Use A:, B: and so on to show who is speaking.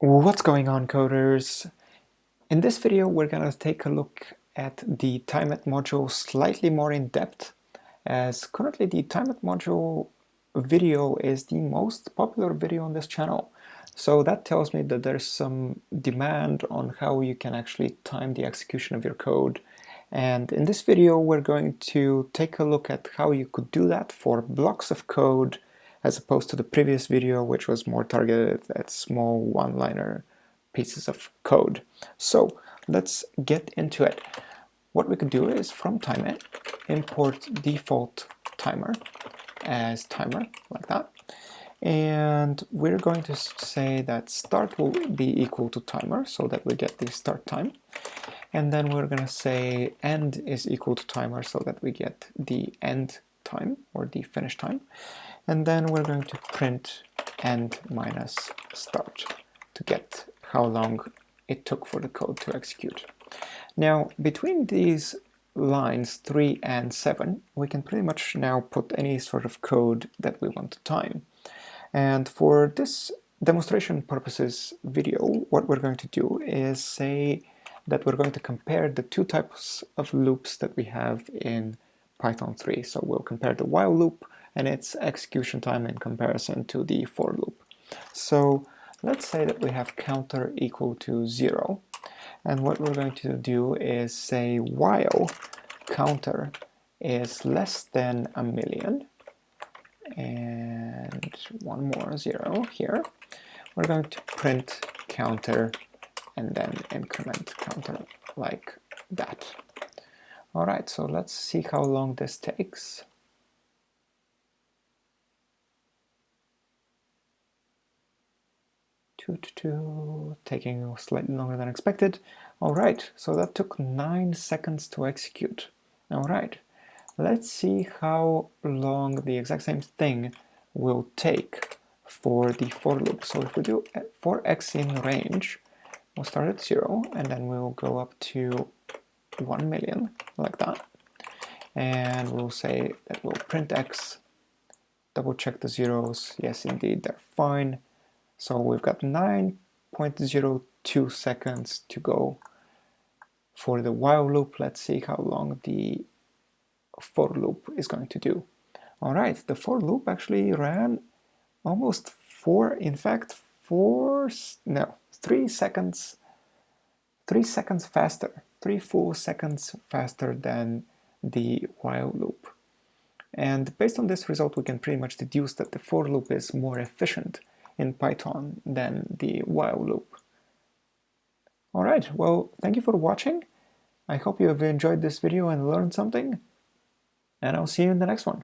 A: What's going on, coders? In this video we're gonna take a look at the Timeit module slightly more in depth, as currently the Timeit module video is the most popular video on this channel. So that tells me that there's some demand on how you can actually time the execution of your code. And in this video we're going to take a look at how you could do that for blocks of code, as opposed to the previous video, which was more targeted at small one-liner pieces of code. So let's get into it. What we could do is from Timeit import default timer as timer, like that. And we're going to say that start will be equal to timer, so that we get the start time. And then we're going to say end is equal to timer, so that we get the end time, or the finish time. And then we're going to print end minus start to get how long it took for the code to execute. Now, between these lines 3 and 7, we can pretty much now put any sort of code that we want to time. And for this demonstration purposes video, what we're going to do is say that we're going to compare the two types of loops that we have in Python 3. So we'll compare the while loop and its execution time in comparison to the for loop. So let's say that we have counter equal to 0. And what we're going to do is say while counter is less than 1,000,000, and one more 0 here, we're going to print counter and then increment counter like that. Alright, so let's see how long this takes. Taking slightly longer than expected. Alright, so that took 9 seconds to execute. Alright, let's see how long the exact same thing will take for the for loop. So if we do for x in range, we'll start at 0 and then we'll go up to 1,000,000, like that. And we'll say that we'll print x, double check the zeros, yes indeed they're fine. So we've got 9.02 seconds to go for the while loop. Let's see how long the for loop is going to do. Alright, the for loop actually ran almost 3 seconds, 3 seconds faster, 3 full seconds faster than the while loop. And based on this result, we can pretty much deduce that the for loop is more efficient in Python than the while loop. Alright, well, thank you for watching. I hope you have enjoyed this video and learned something, and I'll see you in the next one.